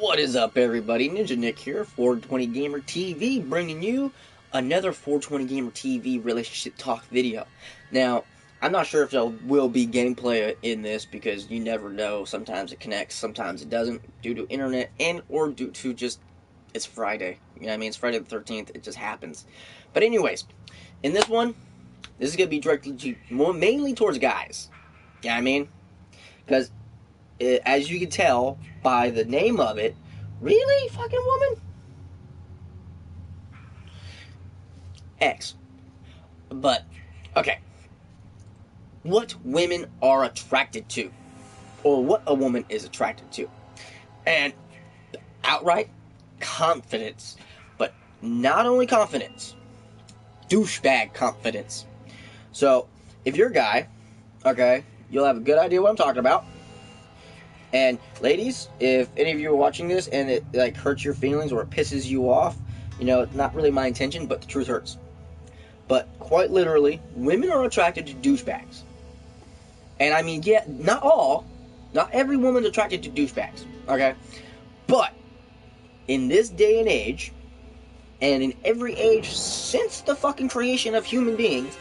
What is up, everybody? Ninja Nick here, 420 Gamer TV, bringing you another 420 Gamer TV relationship talk video. Now, I'm not sure if there will be gameplay in this because you never know. Sometimes it connects, sometimes it doesn't, due to internet and or due to just it's Friday. You know what I mean? It's Friday the 13th. It just happens. But anyways, in this one, this is gonna be directly to mainly towards guys. You know what I mean? Because as you can tell by the name of it, really, fucking woman? X. But, okay. What women are attracted to, or what a woman is attracted to. And outright confidence. But not only confidence, douchebag confidence. So, if you're a guy, okay, you'll have a good idea what I'm talking about. And ladies, if any of you are watching this and it like hurts your feelings or it pisses you off, you know, it's not really my intention, but the truth hurts. But quite literally, women are attracted to douchebags. And I mean, yeah, not every woman's attracted to douchebags, okay? But in this day and age, and in every age since the fucking creation of human beings,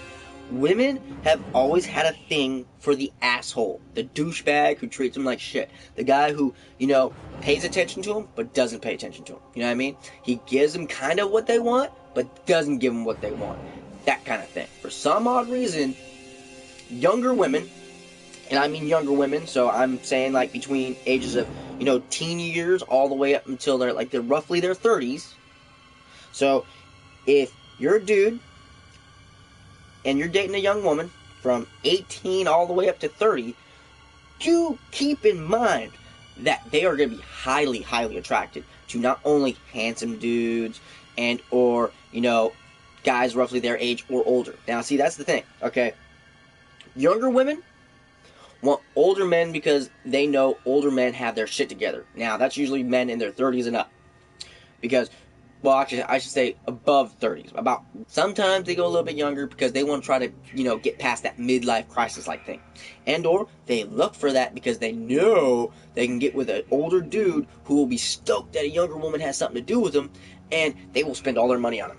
women have always had a thing for the asshole. The douchebag who treats them like shit. The guy who, you know, pays attention to them, but doesn't pay attention to them. You know what I mean? He gives them kind of what they want, but doesn't give them what they want. That kind of thing. For some odd reason, younger women, and I mean younger women, so I'm saying like between ages of, you know, teen years all the way up until they're roughly their 30s. So, if you're a dude, and you're dating a young woman from 18 all the way up to 30, do keep in mind that they are going to be highly, highly attracted to not only handsome dudes and or, you know, guys roughly their age or older. Now, see, that's the thing, okay? Younger women want older men because they know older men have their shit together. Now, that's usually men in their 30s and up. Because, well, actually, I should say above 30s. Sometimes they go a little bit younger because they want to try to, you know, get past that midlife crisis-like thing. And or they look for that because they know they can get with an older dude who will be stoked that a younger woman has something to do with them, and they will spend all their money on him.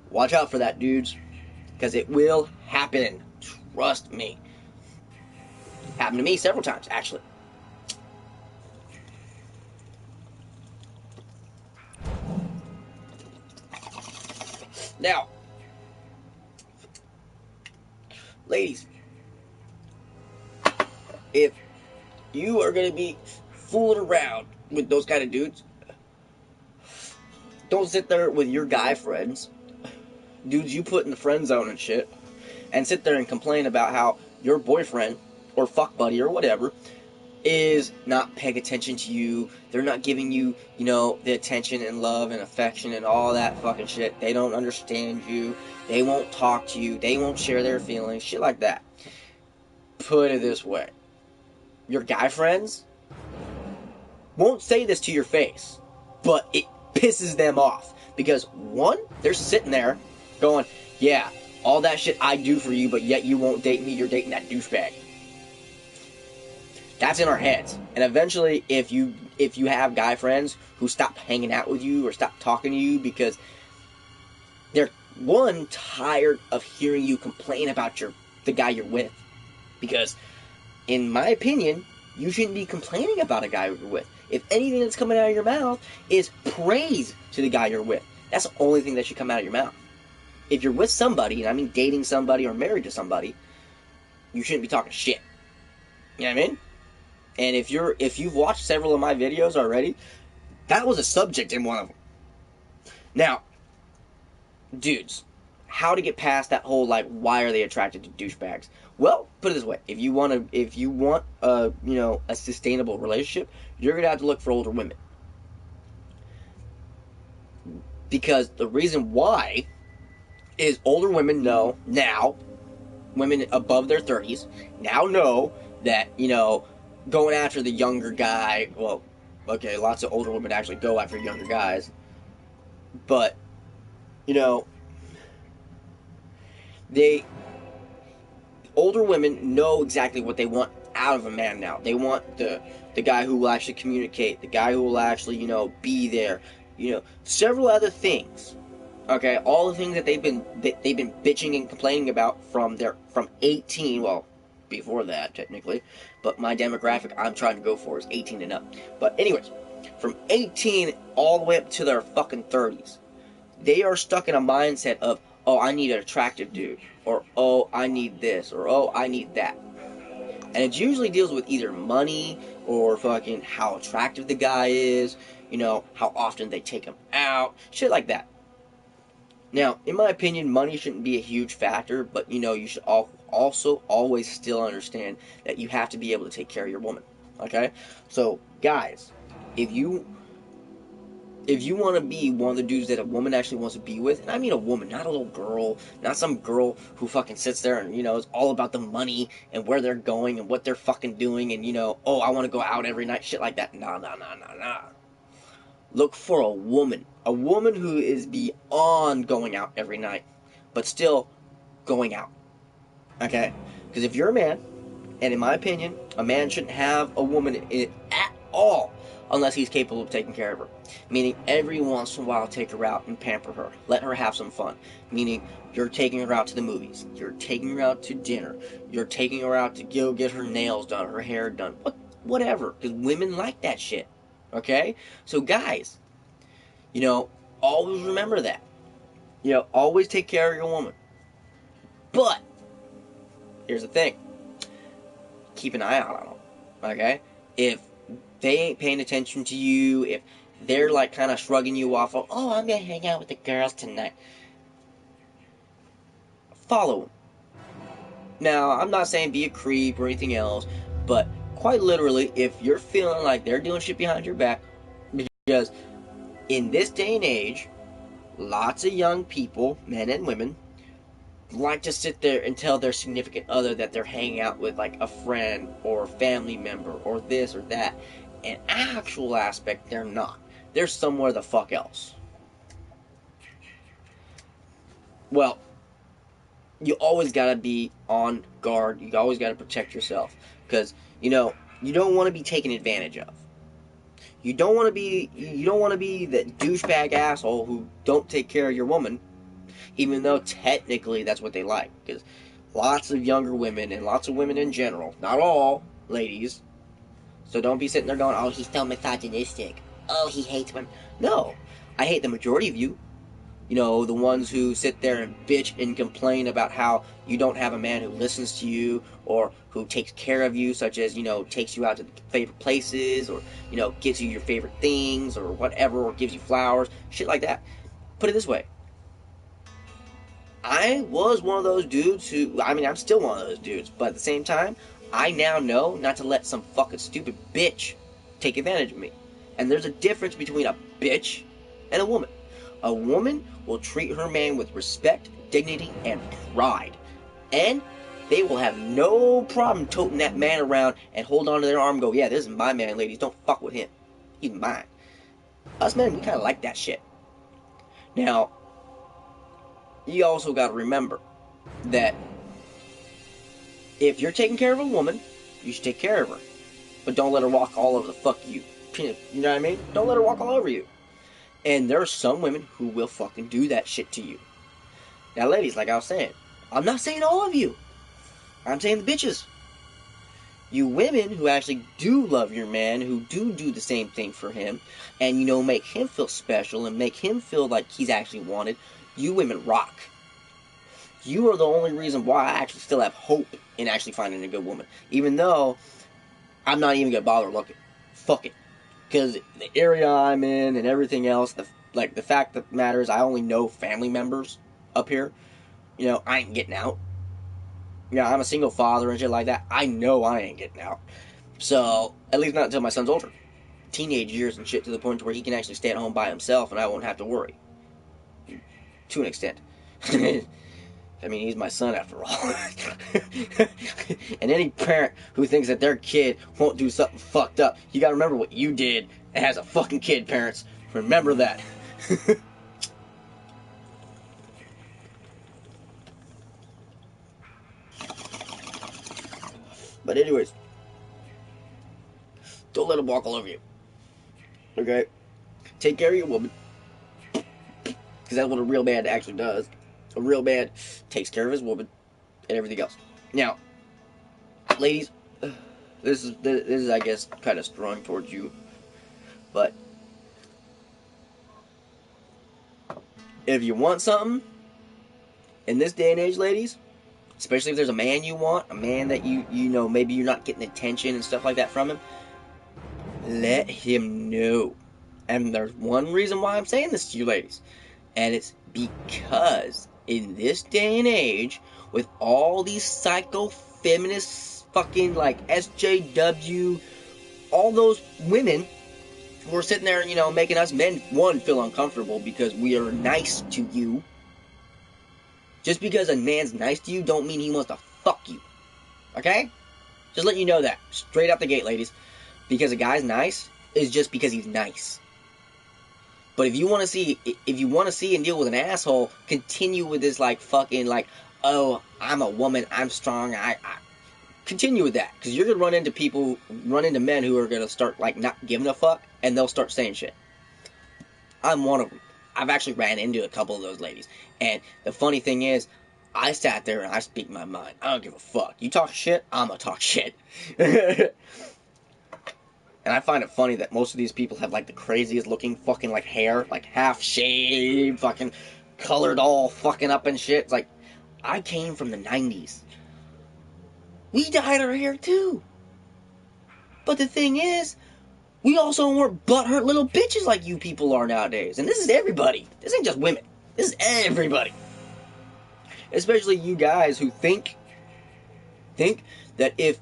Watch out for that, dudes, because it will happen. Trust me. Happened to me several times, actually. Now, ladies, if you are going to be fooling around with those kind of dudes, don't sit there with your guy friends, dudes you put in the friend zone and shit, and sit there and complain about how your boyfriend or fuck buddy or whatever is not paying attention to you. They're not giving you, you know, the attention and love and affection and all that fucking shit. They don't understand you. They won't talk to you. They won't share their feelings. Shit like that. Put it this way. Your guy friends won't say this to your face, but it pisses them off. Because, one, they're sitting there going, yeah, all that shit I do for you, but yet you won't date me. You're dating that douchebag. That's in our heads. And eventually, if you have guy friends who stop hanging out with you or stop talking to you because they're, one, tired of hearing you complain about the guy you're with. Because, in my opinion, you shouldn't be complaining about a guy you're with. If anything that's coming out of your mouth is praise to the guy you're with, that's the only thing that should come out of your mouth. If you're with somebody, and I mean dating somebody or married to somebody, you shouldn't be talking shit. You know what I mean? And if you've watched several of my videos already, that was a subject in one of them. Now, dudes, how to get past that whole, like, why are they attracted to douchebags? Well, put it this way: if you want a, you know, a sustainable relationship, you're gonna have to look for older women. Because the reason why is older women know now, women above their 30s now know that, you know, going after the younger guy, well, okay, lots of older women actually go after younger guys, but, you know, older women know exactly what they want out of a man now. They want the the guy who will actually communicate, the guy who will actually, be there, several other things. Okay, all the things that they've been bitching and complaining about from 18, well, before that technically, but my demographic I'm trying to go for is 18 and up. But anyways, from 18 all the way up to their fucking 30s, they are stuck in a mindset of, oh, I need an attractive dude, or oh, I need this, or oh, I need that. And it usually deals with either money or fucking how attractive the guy is, how often they take him out, shit like that. Now, in my opinion, money shouldn't be a huge factor, but you should also always still understand that you have to be able to take care of your woman. Okay? So, guys, if you want to be one of the dudes that a woman actually wants to be with, and I mean a woman, not a little girl, not some girl who fucking sits there and, is all about the money and where they're going and what they're fucking doing and, oh, I want to go out every night, shit like that. Nah. Look for a woman who is beyond going out every night, but still going out. Okay? Because if you're a man, and in my opinion, a man shouldn't have a woman at all unless he's capable of taking care of her. Meaning, every once in a while, take her out and pamper her. Let her have some fun. Meaning, you're taking her out to the movies. You're taking her out to dinner. You're taking her out to go get her nails done, her hair done. Whatever. Because women like that shit. Okay? So, guys, always remember that. Always take care of your woman. But, here's the thing. Keep an eye out on them. Okay? If they ain't paying attention to you, if they're like kind of shrugging you off of, oh, I'm gonna hang out with the girls tonight, follow them. Now, I'm not saying be a creep or anything else, but quite literally, if you're feeling like they're doing shit behind your back, because in this day and age, lots of young people, men and women, like to sit there and tell their significant other that they're hanging out with like a friend or a family member or this or that. In actual aspect, they're not. They're somewhere the fuck else. Well, you always gotta be on guard. You always gotta protect yourself. Because, you don't want to be taken advantage of. You don't want to be that douchebag asshole who don't take care of your woman, even though technically that's what they like. Because lots of younger women and lots of women in general, not all ladies, so don't be sitting there going, oh, he's so misogynistic. Oh, he hates women. No, I hate the majority of you. The ones who sit there and bitch and complain about how you don't have a man who listens to you or who takes care of you, such as, takes you out to favorite places or, gets you your favorite things or whatever, or gives you flowers, shit like that. Put it this way. I was one of those dudes I'm still one of those dudes, but at the same time, I now know not to let some fucking stupid bitch take advantage of me. And there's a difference between a bitch and a woman. A woman will treat her man with respect, dignity, and pride. And they will have no problem toting that man around and hold on to their arm and go, yeah, this is my man, ladies. Don't fuck with him. He's mine. Us men, we kind of like that shit. Now, you also got to remember that if you're taking care of a woman, you should take care of her. But don't let her walk all over the fuck you. You know what I mean? Don't let her walk all over you. And there are some women who will fucking do that shit to you. Now, ladies, like I was saying, I'm not saying all of you. I'm saying the bitches. You women who actually do love your man, who do the same thing for him, and, make him feel special and make him feel like he's actually wanted, you women rock. You are the only reason why I actually still have hope in actually finding a good woman. Even though I'm not even going to bother looking. Fuck it. Because the area I'm in and everything else, the fact that matters, I only know family members up here. I ain't getting out. I'm a single father and shit like that. I know I ain't getting out. So, at least not until my son's older. Teenage years and shit, to the point where he can actually stay at home by himself and I won't have to worry. To an extent. He's my son after all. And any parent who thinks that their kid won't do something fucked up, you gotta remember what you did as a fucking kid, parents. Remember that. But anyways, Don't let him walk all over you. Okay? Take care of your woman. Because that's what a real man actually does. A real man takes care of his woman and everything else. Now, ladies, this is I guess kind of strong towards you, but if you want something in this day and age, ladies, especially if there's a man you want, a man that you know maybe you're not getting attention and stuff like that from him, let him know. And there's one reason why I'm saying this to you, ladies, and it's because in this day and age, with all these psycho feminists, fucking like SJW, all those women who are sitting there, you know, making us men, one, feel uncomfortable because we are nice to you. Just because a man's nice to you don't mean he wants to fuck you. Okay? Just letting you know that. Straight out the gate, ladies. Because a guy's nice is just because he's nice. But if you want to see and deal with an asshole, continue with this like fucking like, oh, I'm a woman, I'm strong, I continue with that. Because you're going to run into men who are going to start like not giving a fuck, and they'll start saying shit. I'm one of them. I've actually ran into a couple of those ladies. And the funny thing is, I sat there and I speak my mind. I don't give a fuck. You talk shit, I'm gonna talk shit. And I find it funny that most of these people have like the craziest looking fucking like hair, like half shaved, fucking colored all fucking up and shit. It's like, I came from the 90s. We dyed our hair too. But the thing is, we also weren't butthurt little bitches like you people are nowadays. And this is everybody. This ain't just women. This is everybody. Especially you guys who think that if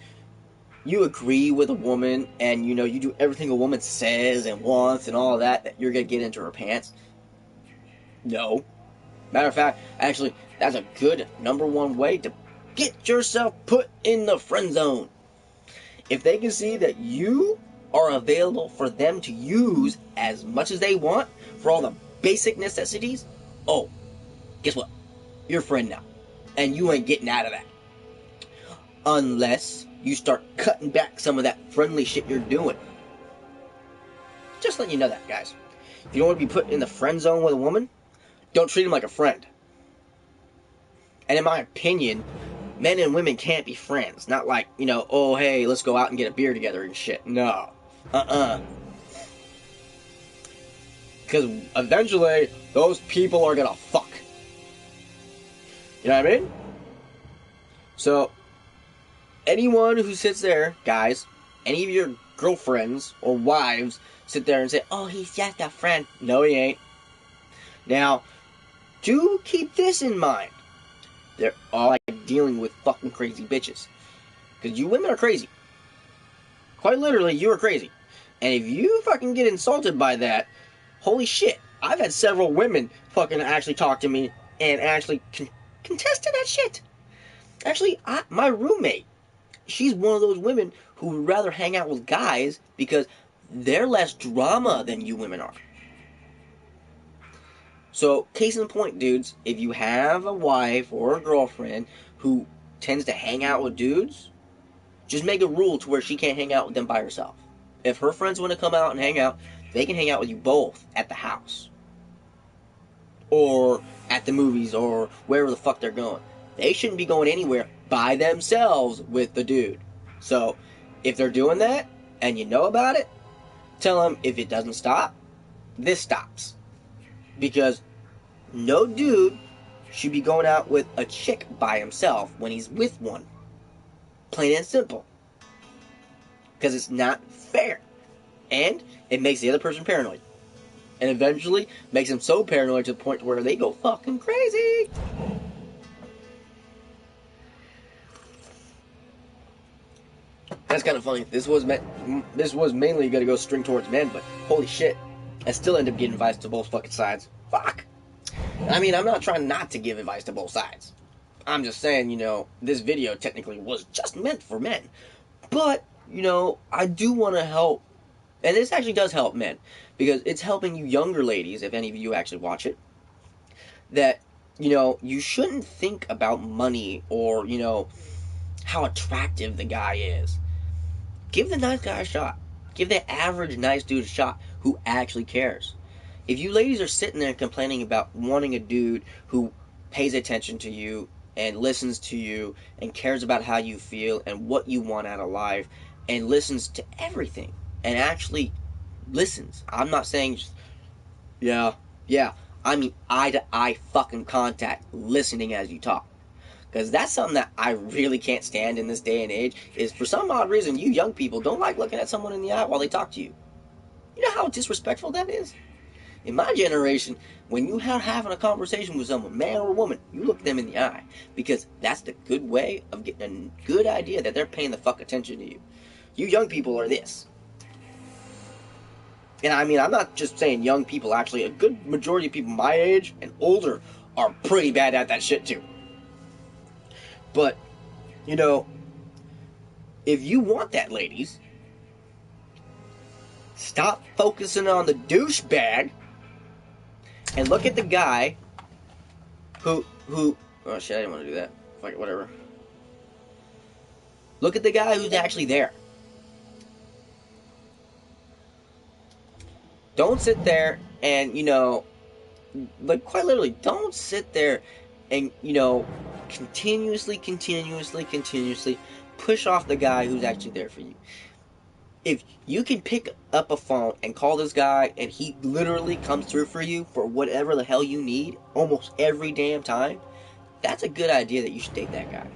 you agree with a woman and, you know, you do everything a woman says and wants and all of that you're going to get into her pants. No. Matter of fact, actually, that's a good #1 way to get yourself put in the friend zone. If they can see that you are available for them to use as much as they want for all the basic necessities, oh, guess what? You're a friend now. And you ain't getting out of that. Unless you start cutting back some of that friendly shit you're doing. Just letting you know that, guys. If you don't want to be put in the friend zone with a woman, don't treat him like a friend. And in my opinion, men and women can't be friends. Not like, you know, oh, hey, let's go out and get a beer together and shit. No. Because eventually, those people are gonna fuck. You know what I mean? So, anyone who sits there, guys, any of your girlfriends or wives sit there and say, oh, he's just a friend. No, he ain't. Now, do keep this in mind. They're all like dealing with fucking crazy bitches. Because you women are crazy. Quite literally, you are crazy. And if you fucking get insulted by that, holy shit. I've had several women fucking actually talk to me and actually contest to that shit. Actually, my roommate, she's one of those women who would rather hang out with guys because they're less drama than you women are. So, case in point, dudes, if you have a wife or a girlfriend who tends to hang out with dudes, just make a rule to where she can't hang out with them by herself. If her friends want to come out and hang out, they can hang out with you both at the house. Or at the movies, or wherever the fuck they're going. They shouldn't be going anywhere by themselves with the dude. So, if they're doing that, and you know about it, tell them if it doesn't stop, this stops. Because no dude should be going out with a chick by himself when he's with one. Plain and simple. Because it's not fair. And it makes the other person paranoid. And eventually makes them so paranoid to the point where they go fucking crazy. That's kind of funny. This was mainly going to go string towards men, but holy shit. I still end up getting advice to both fucking sides. Fuck. I mean, I'm not trying not to give advice to both sides. I'm just saying, you know, this video technically was just meant for men. But, you know, I do want to help. And this actually does help men. Because it's helping you younger ladies, if any of you actually watch it. That, you know, you shouldn't think about money or, you know, how attractive the guy is. Give the nice guy a shot. Give the average nice dude a shot who actually cares. If you ladies are sitting there complaining about wanting a dude who pays attention to you and listens to you and cares about how you feel and what you want out of life and listens to everything and actually listens. I'm not saying just, yeah, yeah. I mean eye to eye fucking contact, listening as you talk. Because that's something that I really can't stand in this day and age, is for some odd reason, you young people don't like looking at someone in the eye while they talk to you. You know how disrespectful that is? In my generation, when you are having a conversation with someone, man or woman, you look them in the eye. Because that's the good way of getting a good idea that they're paying the fuck attention to you. You young people are this. And I mean, I'm not just saying young people, actually. A good majority of people my age and older are pretty bad at that shit too. But, you know, if you want that, ladies, stop focusing on the douchebag and look at the guy who, oh shit, I didn't want to do that. Fuck it, whatever. Look at the guy who's actually there. Don't sit there and, you know, like quite literally, don't sit there and, you know, continuously push off the guy who's actually there for you. If you can pick up a phone and call this guy and he literally comes through for you for whatever the hell you need almost every damn time, that's a good idea that you should date that guy.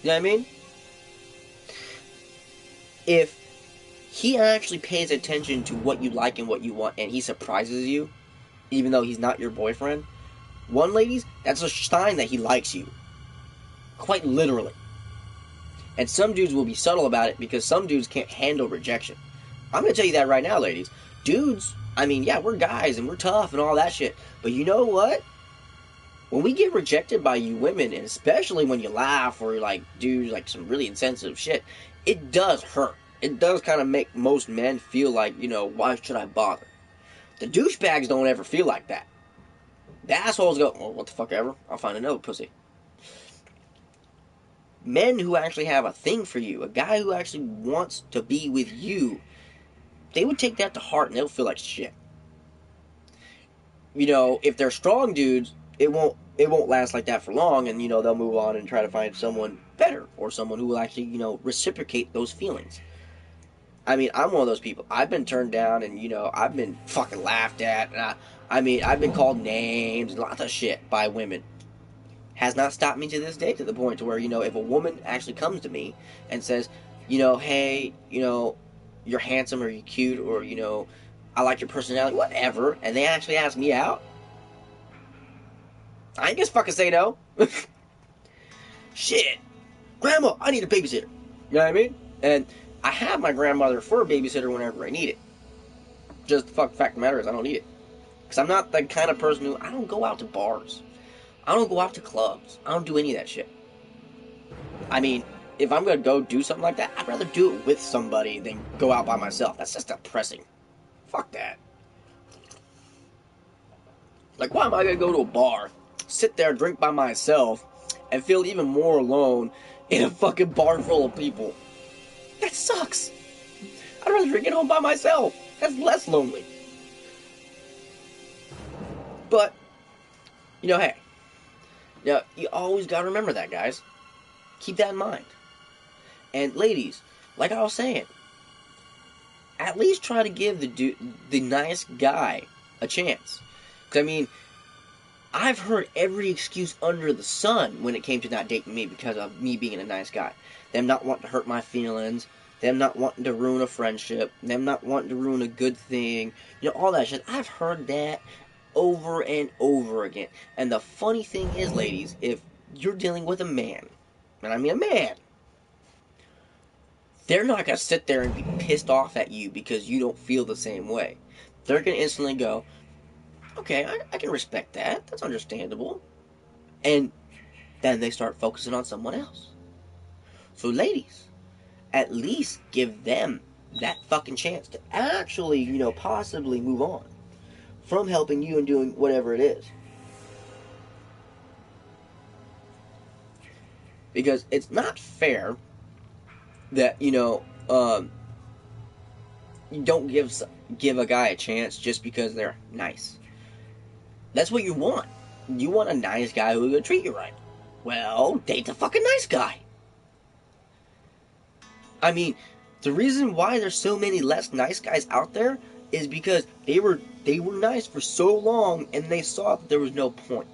You know what I mean? If he actually pays attention to what you like and what you want and he surprises you, even though he's not your boyfriend, one, ladies, that's a sign that he likes you. Quite literally. And some dudes will be subtle about it because some dudes can't handle rejection. I'm going to tell you that right now, ladies. Dudes, I mean, yeah, we're guys and we're tough and all that shit. But you know what? When we get rejected by you women, and especially when you laugh or like do like some really insensitive shit, it does hurt. It does kind of make most men feel like, you know, why should I bother? The douchebags don't ever feel like that. The assholes go, oh, what the fuck ever, I'll find another pussy. Men who actually have a thing for you, a guy who actually wants to be with you, they would take that to heart and they'll feel like shit. You know, if they're strong dudes, it won't last like that for long, and, you know, they'll move on and try to find someone better, or someone who will actually, you know, reciprocate those feelings. I mean, I'm one of those people. I've been turned down, and, you know, I've been fucking laughed at, and I mean, I've been called names and lots of shit by women. Has not stopped me to this day, to the point to where, you know, if a woman actually comes to me and says, you know, hey, you know, you're handsome or you're cute or, you know, I like your personality, whatever, and they actually ask me out, I ain't just fucking say no. Shit. Grandma, I need a babysitter. You know what I mean? And I have my grandmother for a babysitter whenever I need it. Just the fact of the matter is I don't need it. Because I'm not the kind of person who, I don't go out to bars. I don't go out to clubs. I don't do any of that shit. I mean, if I'm going to go do something like that, I'd rather do it with somebody than go out by myself. That's just depressing. Fuck that. Like, why am I going to go to a bar, sit there, drink by myself, and feel even more alone in a fucking bar full of people? That sucks. I'd rather drink at home by myself. That's less lonely. But, you know, hey. Yeah, you always gotta remember that, guys. Keep that in mind. And ladies, like I was saying, at least try to give the nice guy a chance. Because, I mean, I've heard every excuse under the sun when it came to not dating me because of me being a nice guy. Them not wanting to hurt my feelings, them not wanting to ruin a friendship, them not wanting to ruin a good thing, you know, all that shit. I've heard that over and over again. And the funny thing is, ladies, if you're dealing with a man, and I mean a man, they're not going to sit there and be pissed off at you because you don't feel the same way. They're going to instantly go, okay, I can respect that. That's understandable. And then they start focusing on someone else. So ladies, at least give them that fucking chance to actually, you know, possibly move on from helping you and doing whatever it is. Because it's not fair that, you know, you don't give a guy a chance just because they're nice. That's what you want. You want a nice guy who's gonna treat you right. Well, date the fucking nice guy. I mean, the reason why there's so many less nice guys out there is because they were nice for so long, and they saw that there was no point.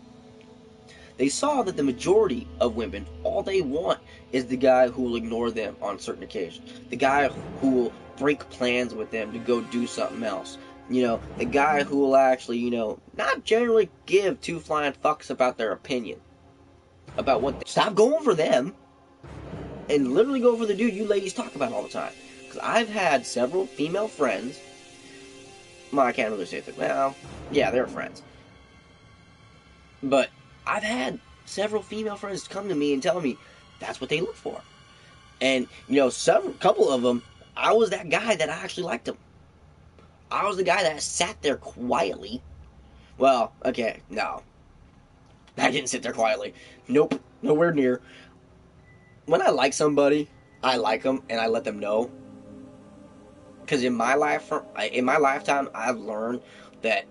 They saw that the majority of women, all they want is the guy who will ignore them on certain occasions. The guy who will break plans with them to go do something else. You know, the guy who will actually, you know, not generally give two flying fucks about their opinion. About what they... Stop going for them and literally go for the dude you ladies talk about all the time. Because I've had several female friends. Well, I can't really say that. Well, yeah, they're friends. But I've had several female friends come to me and tell me that's what they look for. And, you know, couple of them, I was that guy that I actually liked them. I was the guy that sat there quietly. Well, okay, no. I didn't sit there quietly. Nope, nowhere near. When I like somebody, I like them and I let them know. Because in my lifetime, I've learned that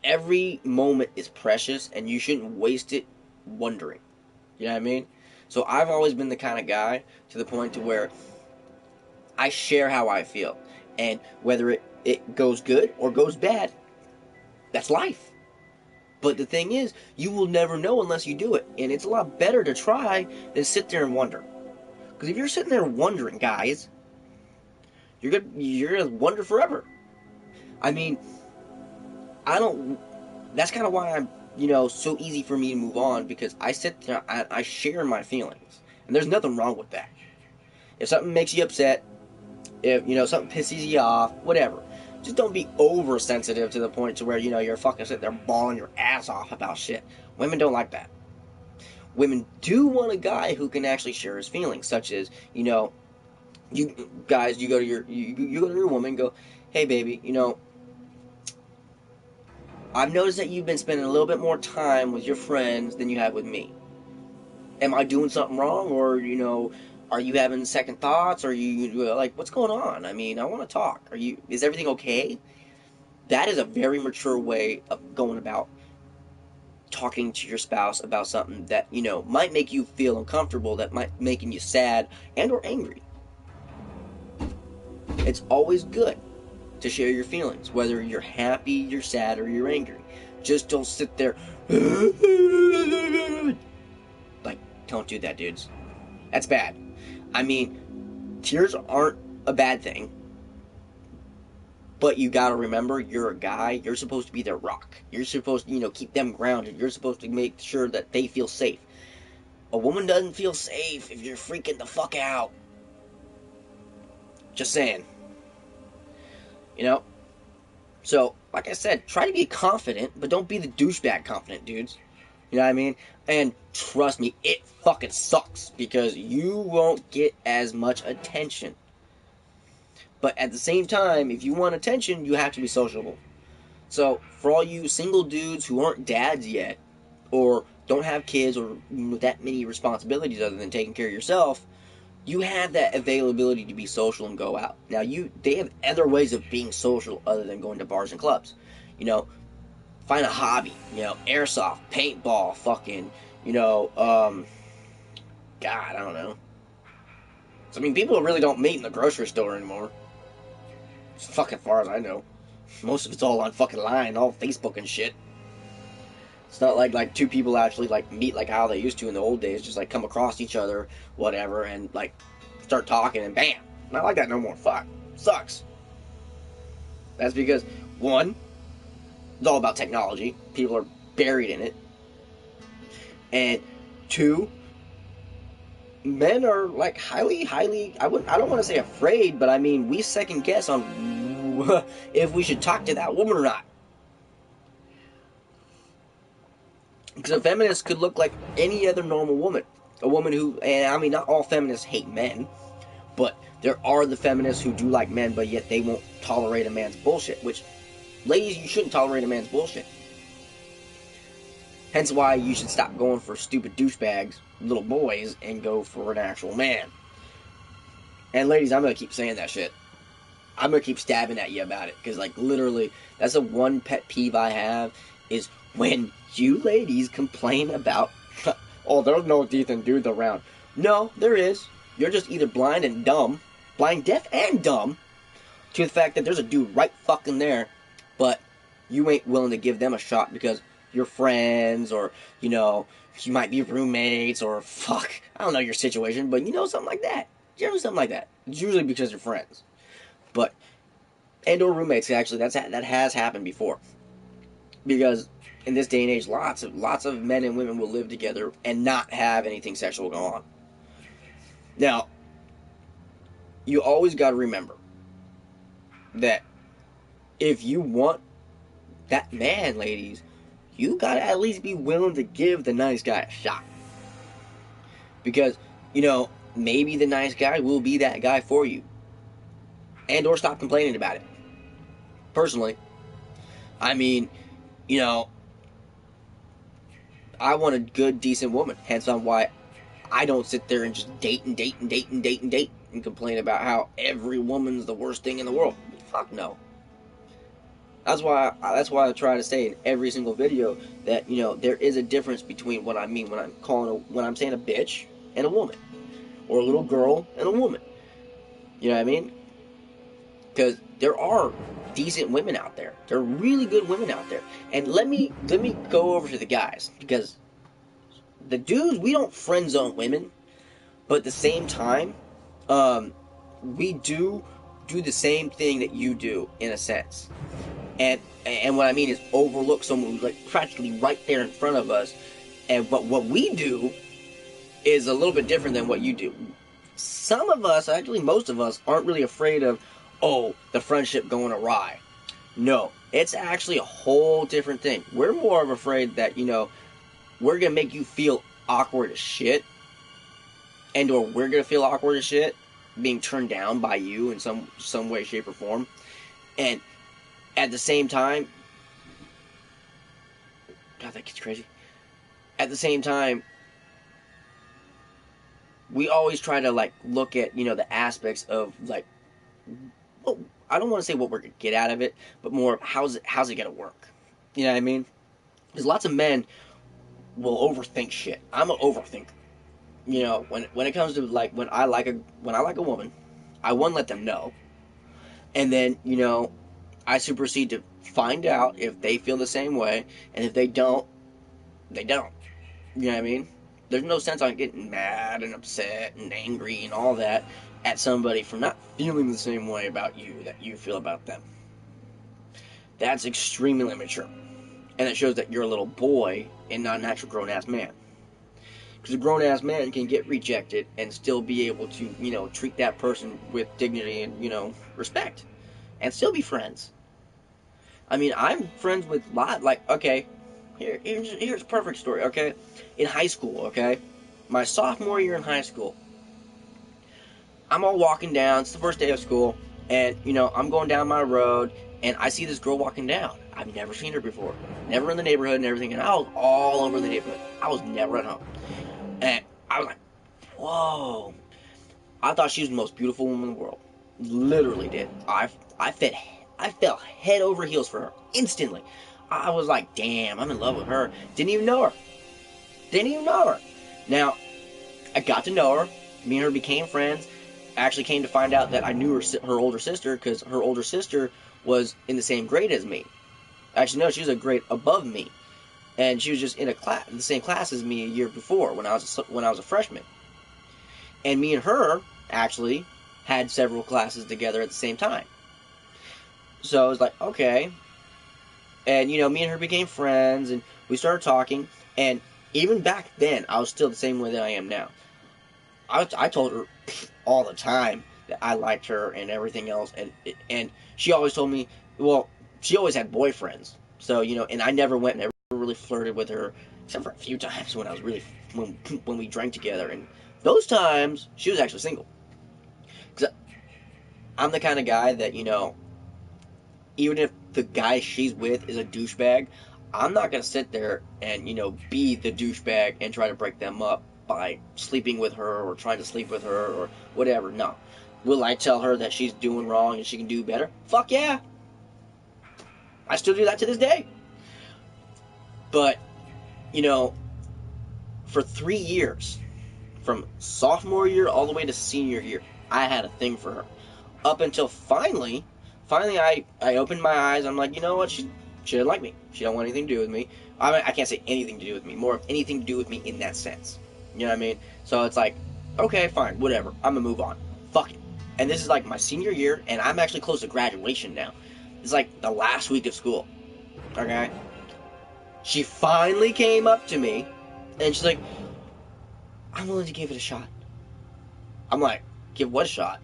every moment is precious and you shouldn't waste it wondering. You know what I mean? So I've always been the kind of guy to the point to where I share how I feel. And whether it goes good or goes bad, that's life. But the thing is, you will never know unless you do it. And it's a lot better to try than sit there and wonder. Because if you're sitting there wondering, guys, you're gonna wonder forever. I mean, that's kind of why I'm, you know, so easy for me to move on, because I sit there, I share my feelings. And there's nothing wrong with that. If something makes you upset, if, you know, something pisses you off, whatever, just don't be oversensitive to the point to where, you know, you're fucking sitting there bawling your ass off about shit. Women don't like that. Women do want a guy who can actually share his feelings, such as, you know, you guys, you go to your woman and go, hey baby, you know, I've noticed that you've been spending a little bit more time with your friends than you have with me. Am I doing something wrong? Or, you know, are you having second thoughts? Are you, like, what's going on? I mean, I want to talk. Is everything okay? That is a very mature way of going about talking to your spouse about something that, you know, might make you feel uncomfortable, that might making you sad and or angry. It's always good to share your feelings, whether you're happy, you're sad, or you're angry. Just don't sit there. Like, don't do that, dudes. That's bad. I mean, tears aren't a bad thing. But you gotta remember, you're a guy. You're supposed to be their rock. You're supposed to, you know, keep them grounded. You're supposed to make sure that they feel safe. A woman doesn't feel safe if you're freaking the fuck out. Just saying. You know? So, like I said, try to be confident, but don't be the douchebag confident, dudes. You know what I mean? And trust me, it fucking sucks, because you won't get as much attention. But at the same time, if you want attention, you have to be sociable. So, for all you single dudes who aren't dads yet, or don't have kids, or, you know, that many responsibilities other than taking care of yourself, you have that availability to be social and go out. Now, they have other ways of being social other than going to bars and clubs. You know, find a hobby. You know, airsoft, paintball, fucking, you know, God, I don't know. So, I mean, people really don't meet in the grocery store anymore. As fucking far as I know. Most of it's all on fucking line, all Facebook and shit. It's not like two people actually like meet like how they used to in the old days, just like come across each other, whatever, and like start talking and bam. Not like that no more. Fuck. Sucks. That's because, one, it's all about technology. People are buried in it. And two, men are like highly, I don't want to say afraid, but I mean, we second guess on if we should talk to that woman or not. Because a feminist could look like any other normal woman. A woman who, and I mean, not all feminists hate men, but there are the feminists who do like men, but yet they won't tolerate a man's bullshit. Which, ladies, you shouldn't tolerate a man's bullshit. Hence why you should stop going for stupid douchebags, little boys, and go for an actual man. And ladies, I'm going to keep saying that shit. I'm gonna keep stabbing at you about it, because like literally, that's the one pet peeve I have, is when you ladies complain about, oh, there's no decent dudes around. No, there is. You're just either blind and dumb, blind, deaf, and dumb, to the fact that there's a dude right fucking there, but you ain't willing to give them a shot because you're friends, or, you know, you might be roommates, or fuck, I don't know your situation, but you know, something like that. Generally something like that. It's usually because you're friends. But, and or roommates, actually, that has happened before. Because in this day and age, lots of men and women will live together and not have anything sexual go on. Now, you always got to remember that if you want that man, ladies, you got to at least be willing to give the nice guy a shot. Because, you know, maybe the nice guy will be that guy for you. And or stop complaining about it. Personally, I mean, you know, I want a good, decent woman. Hence on why I don't sit there and just date and complain about how every woman's the worst thing in the world. Fuck no. That's why I try to say in every single video that, you know, there is a difference between what I mean when I'm saying a bitch and a woman, or a little girl and a woman. You know what I mean? Because there are decent women out there. There are really good women out there. And let me go over to the guys, because the dudes, we don't friend zone women, but at the same time, we do the same thing that you do in a sense. And what I mean is overlook someone who's like practically right there in front of us. And what we do is a little bit different than what you do. Some of us, actually most of us, aren't really afraid of, oh, the friendship going awry. No, it's actually a whole different thing. We're more of afraid that, you know, we're going to make you feel awkward as shit. And or we're going to feel awkward as shit being turned down by you in some way, shape, or form. And at the same time, God, that gets crazy. At the same time, we always try to, like, look at, you know, the aspects of, like, well, I don't want to say what we're going to get out of it, but more how's it going to work. You know what I mean? Because lots of men will overthink shit. I'm an overthinker. You know, when it comes to, like, when I like a woman, I won't let them know. And then, you know, I proceed to find out if they feel the same way, and if they don't, they don't. You know what I mean? There's no sense on getting mad and upset and angry and all that at somebody for not feeling the same way about you that you feel about them. That's extremely immature. And it shows that you're a little boy and not an actual grown-ass man. Because a grown-ass man can get rejected and still be able to, you know, treat that person with dignity and, you know, respect. And still be friends. I mean, I'm friends with okay, here's a perfect story, okay? In high school, okay? My sophomore year in high school, I'm all walking down, it's the first day of school, and, you know, I'm going down my road, and I see this girl walking down. I've never seen her before. Never in the neighborhood and everything, and I was all over the neighborhood. I was never at home. And I was like, whoa. I thought she was the most beautiful woman in the world. Literally did. I fell head over heels for her instantly. I was like, damn, I'm in love with her. Didn't even know her. Now, I got to know her. Me and her became friends. I actually came to find out that I knew her older sister, because her older sister was in the same grade as me. Actually, no, she was a grade above me. And she was just in the same class as me a year before when I was a freshman. And me and her actually had several classes together at the same time. So I was like, okay. And, you know, me and her became friends, and we started talking. And even back then, I was still the same way that I am now. I told her all the time that I liked her and everything else. And she always told me, well, she always had boyfriends. So, you know, and I never really flirted with her, except for a few times when I was when we drank together. And those times, she was actually single. Because I'm the kind of guy that, you know, even if the guy she's with is a douchebag, I'm not going to sit there and, you know, be the douchebag and try to break them up by sleeping with her or trying to sleep with her or whatever. No. Will I tell her that she's doing wrong and she can do better? Fuck yeah. I still do that to this day. But, you know, for 3 years, from sophomore year all the way to senior year, I had a thing for her. Up until finally I opened my eyes. I'm like, you know what? She didn't like me. She don't want anything to do with me. I mean, I can't say anything to do with me. More of anything to do with me in that sense. You know what I mean? So it's like, okay, fine, whatever. I'm gonna move on. Fuck it. And this is like my senior year, and I'm actually close to graduation now. It's like the last week of school. Okay? She finally came up to me, and she's like, I'm willing to give it a shot. I'm like, give what a shot?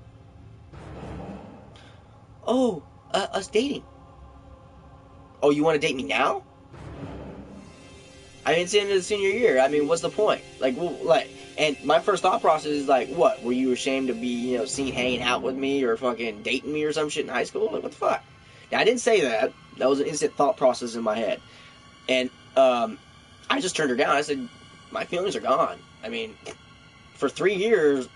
Oh, us dating. Oh, you want to date me now? I mean, it's the end of the senior year. I mean, what's the point? Like, and my first thought process is like, what? Were you ashamed to be, seen hanging out with me or fucking dating me or some shit in high school? Like, what the fuck? Now, I didn't say that. That was an instant thought process in my head. And, I just turned her down. I said, my feelings are gone. I mean, for 3 years,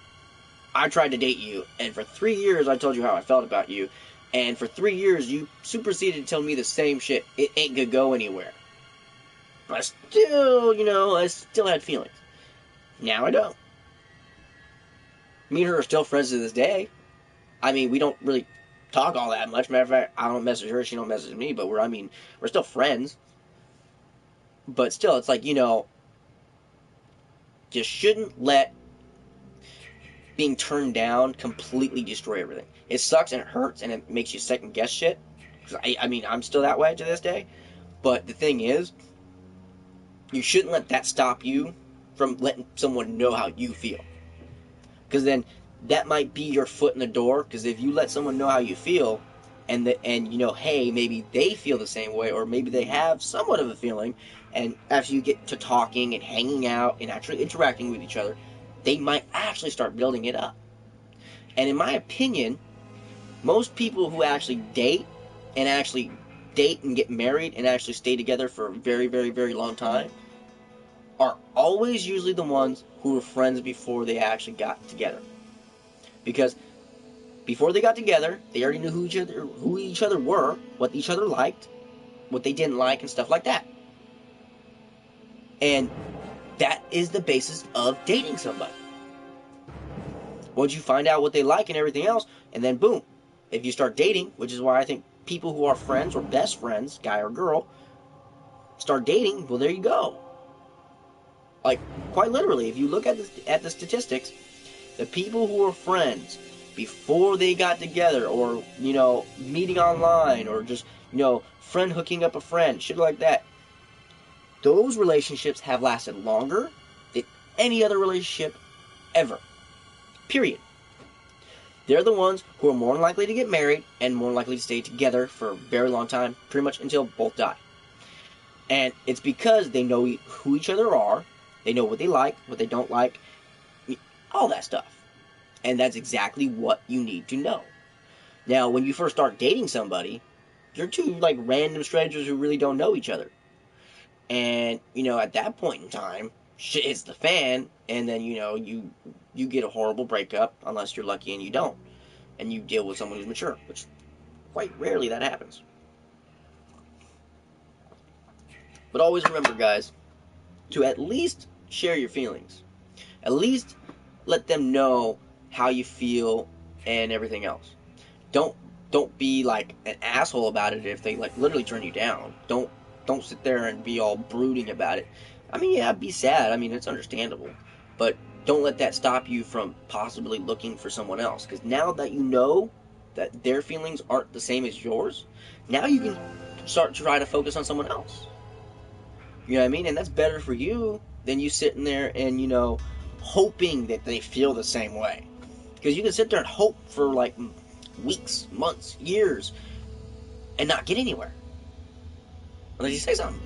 I tried to date you, and for 3 years, I told you how I felt about you, and for 3 years, you superseded to tell me the same shit. It ain't gonna go anywhere. But I still had feelings. Now I don't. Me and her are still friends to this day. I mean, we don't really talk all that much. Matter of fact, I don't message her, she don't message me, but we're still friends. But still, it's like, you shouldn't let being turned down completely destroy everything. It sucks and it hurts and it makes you second guess shit. I mean, I'm still that way to this day. But the thing is, you shouldn't let that stop you from letting someone know how you feel. Because then that might be your foot in the door. Because if you let someone know how you feel, and hey, maybe they feel the same way, or maybe they have somewhat of a feeling, and after you get to talking and hanging out and actually interacting with each other, they might actually start building it up. And in my opinion, most people who actually date and get married and actually stay together for a very, very, very long time are always usually the ones who were friends before they actually got together. Because before they got together, they already knew who each other were, what each other liked, what they didn't like, and stuff like that. And that is the basis of dating somebody. Once you find out what they like and everything else, and then boom, if you start dating, which is why I think people who are friends or best friends, guy or girl, start dating, well, there you go. Like, quite literally, if you look at the statistics, the people who are friends before they got together, or, meeting online, or just, friend hooking up a friend, shit like that, those relationships have lasted longer than any other relationship ever. Period. They're the ones who are more likely to get married and more likely to stay together for a very long time, pretty much until both die. And it's because they know who each other are, they know what they like, what they don't like, all that stuff. And that's exactly what you need to know. Now, when you first start dating somebody, you're two, random strangers who really don't know each other. And, at that point in time, shit hits the fan, and then, you get a horrible breakup, unless you're lucky and you don't. And you deal with someone who's mature, which quite rarely that happens. But always remember, guys, to at least share your feelings. At least let them know how you feel and everything else. Don't be like an asshole about it if they literally turn you down. Don't sit there and be all brooding about it. I mean, yeah, be sad. I mean, it's understandable. But don't let that stop you from possibly looking for someone else. Because now that you know that their feelings aren't the same as yours, now you can start to try to focus on someone else. You know what I mean? And that's better for you than you sitting there and, hoping that they feel the same way. Because you can sit there and hope for, weeks, months, years, and not get anywhere. Unless you say something.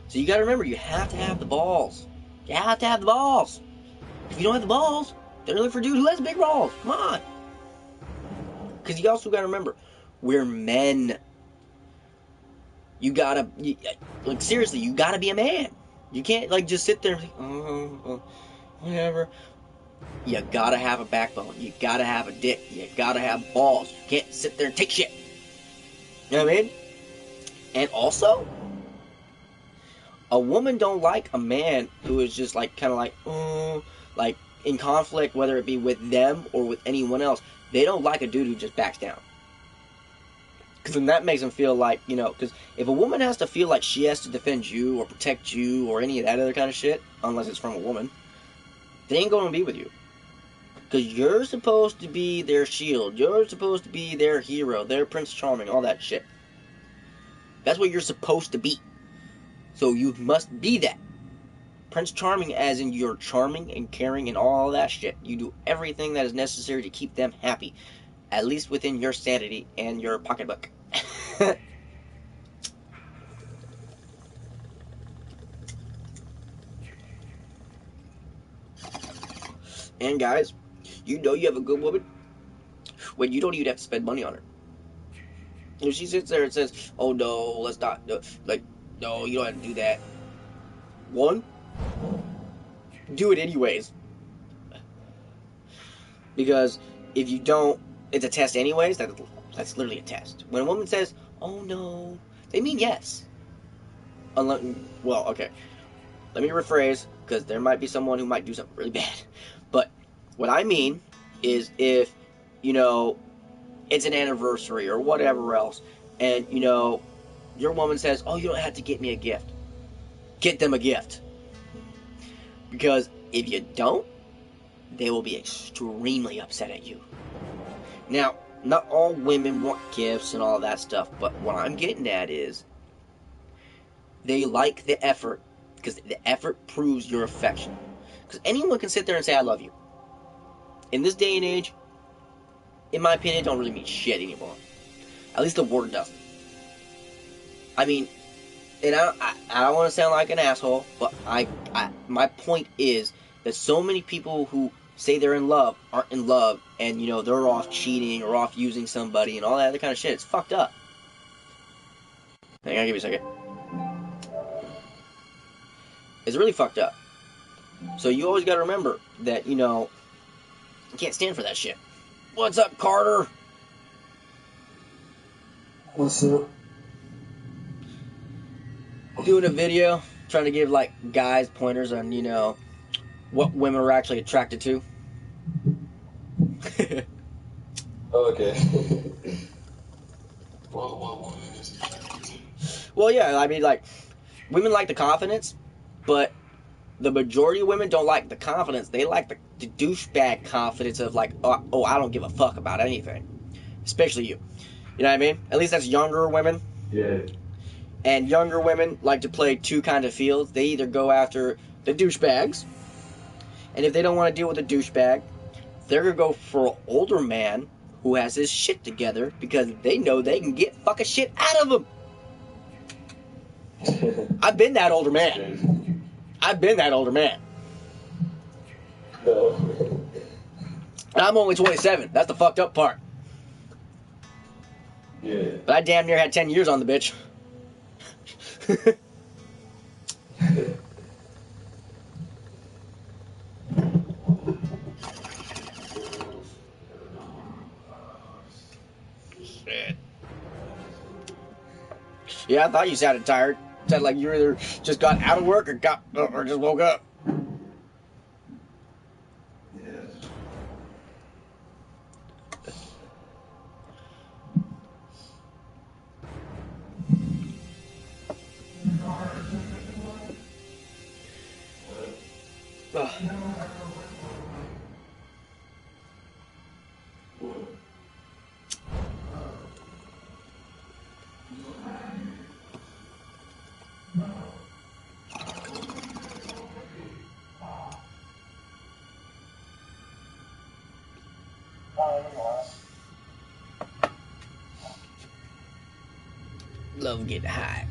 So you gotta remember, you have to have the balls. You have to have the balls. If you don't have the balls, they're looking for a dude who has big balls. Come on. Because you also gotta remember, we're men. You gotta, seriously, you gotta be a man. You can't, just sit there and think, whatever. You gotta have a backbone. You gotta have a dick. You gotta have balls. You can't sit there and take shit. You know what I mean? And also, a woman don't like a man who is just like kind of like in conflict, whether it be with them or with anyone else. They don't like a dude who just backs down. Because then that makes them feel like, because if a woman has to feel like she has to defend you or protect you or any of that other kind of shit, unless it's from a woman, they ain't going to be with you. Because you're supposed to be their shield. You're supposed to be their hero, their Prince Charming, all that shit. That's what you're supposed to be. So you must be that. Prince Charming as in you're charming and caring and all that shit. You do everything that is necessary to keep them happy. At least within your sanity and your pocketbook. And guys, you know you have a good woman when you don't even have to spend money on her. If she sits there and says, "Oh no, let's not," no, you don't have to do that. One, do it anyways. Because if you don't, it's a test anyways. That's literally a test. When a woman says, "Oh no," they mean yes. Well, okay. Let me rephrase, because there might be someone who might do something really bad. But what I mean is if, it's an anniversary or whatever else, and, your woman says, "Oh, you don't have to get me a gift." Get them a gift. Because if you don't, they will be extremely upset at you. Now, not all women want gifts and all that stuff, but what I'm getting at is they like the effort, because the effort proves your affection. Because anyone can sit there and say, "I love you." In this day and age, in my opinion, it don't really mean shit anymore. At least the word doesn't. I mean, and I don't want to sound like an asshole, but my point is that so many people who say they're in love aren't in love, and they're off cheating or off using somebody and all that other kind of shit. It's fucked up. Hang on, give me a second. It's really fucked up. So you always got to remember that you can't stand for that shit. What's up, Carter? What's up? Doing a video trying to give guys pointers on what women are actually attracted to. Okay. Well, yeah, I mean, women like the confidence, but the majority of women don't like the confidence. They like the douchebag confidence of oh, I don't give a fuck about anything. Especially you. You know what I mean? At least that's younger women. Yeah. And younger women like to play two kinds of fields. They either go after the douchebags, and if they don't want to deal with a douchebag, they're going to go for an older man who has his shit together because they know they can get fucking shit out of him. I've been that older man. I've been that older man. No. And I'm only 27. That's the fucked up part. Yeah. But I damn near had 10 years on the bitch. Shit. Yeah, I thought you sounded tired. Sounded like you either just got out of work or just woke up. Love getting high.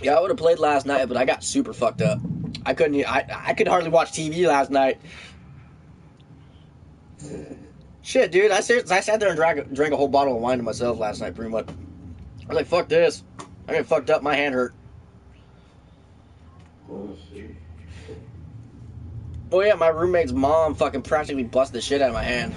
Yeah, I would have played last night, but I got super fucked up. I couldn't. I could hardly watch TV last night. Shit, dude, I sat there and drank a whole bottle of wine to myself last night, pretty much. I was like, fuck this. I get fucked up, my hand hurt. Oh, shit. Oh yeah, my roommate's mom fucking practically busted the shit out of my hand.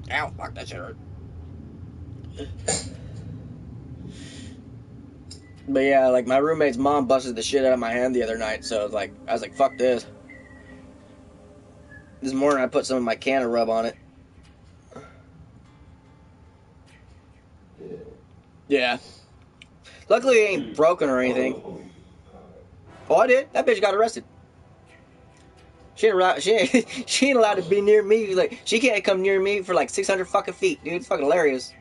Ow, fuck, that shit hurt. But yeah, like my roommate's mom busted the shit out of my hand the other night, so I was like, fuck this. This morning I put some of my Canna Rub on it. Yeah. Luckily it ain't broken or anything. Oh, I did. That bitch got arrested. She ain't allowed to be near me. Like, she can't come near me for like 600 fucking feet, dude. It's fucking hilarious.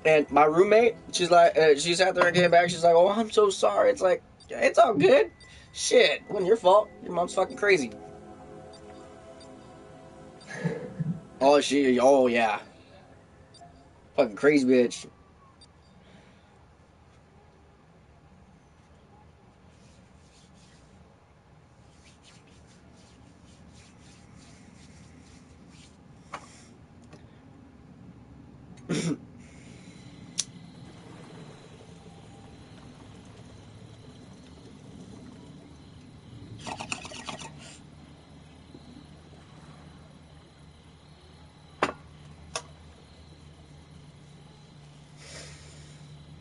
And my roommate, she's like, she sat there and came back. She's like, oh, I'm so sorry. It's like, it's all good. Shit, it wasn't your fault. Your mom's fucking crazy. Oh yeah. Fucking crazy bitch.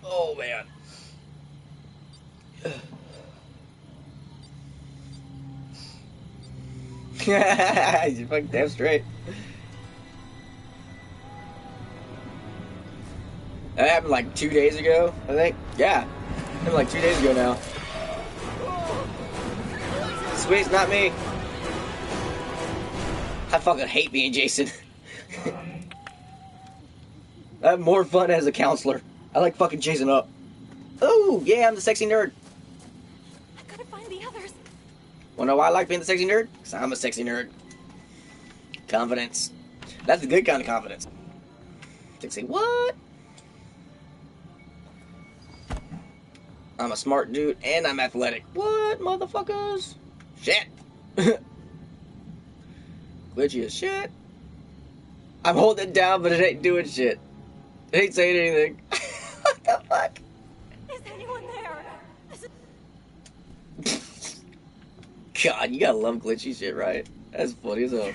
Oh man. You're fucking damn straight. That happened like 2 days ago, I think. Yeah. Happened like 2 days ago now. Sweet, it's not me. I fucking hate being Jason. I have more fun as a counselor. I like fucking Jason up. Oh, yeah, I'm the sexy nerd. I gotta find the others. Wanna know why I like being the sexy nerd? Because I'm a sexy nerd. Confidence. That's the good kind of confidence. Sexy what? I'm a smart dude and I'm athletic. What, motherfuckers? Shit. Glitchy as shit. I'm holding it down, but it ain't doing shit. It ain't saying anything. What the fuck? Is anyone there? God, you gotta love glitchy shit, right? That's funny as hell.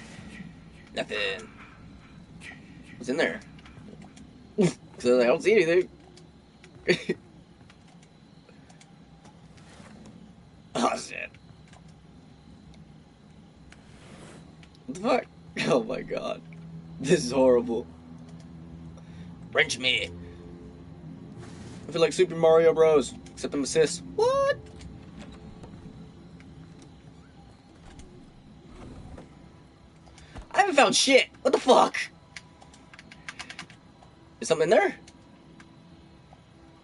Nothing. What's in there? So I don't see anything. Oh shit. What the fuck? Oh my god. This is horrible. Wrench me. I feel like Super Mario Bros. Except I'm assist. What? I haven't found shit. What the fuck? Is something in there?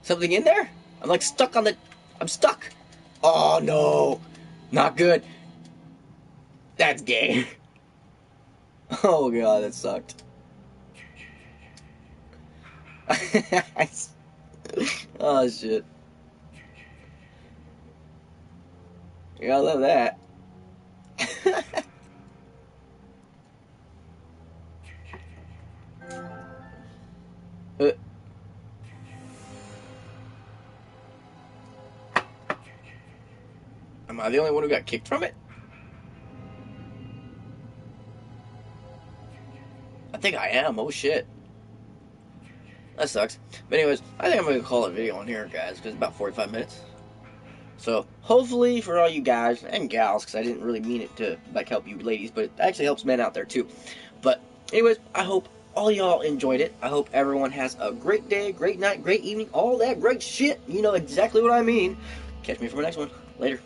Something in there? I'm like stuck on the... I'm stuck. Oh no. Not good. That's gay. Oh god, that sucked. Oh shit. Yeah, I love that. Am I the only one who got kicked from it? I think I am. Oh shit. That sucks. But anyways, I think I'm going to call it a video on here, guys, because it's about 45 minutes. So, hopefully for all you guys and gals, because I didn't really mean it to, like, help you ladies, but it actually helps men out there, too. But, anyways, I hope all y'all enjoyed it. I hope everyone has a great day, great night, great evening, all that great shit. You know exactly what I mean. Catch me for my next one. Later.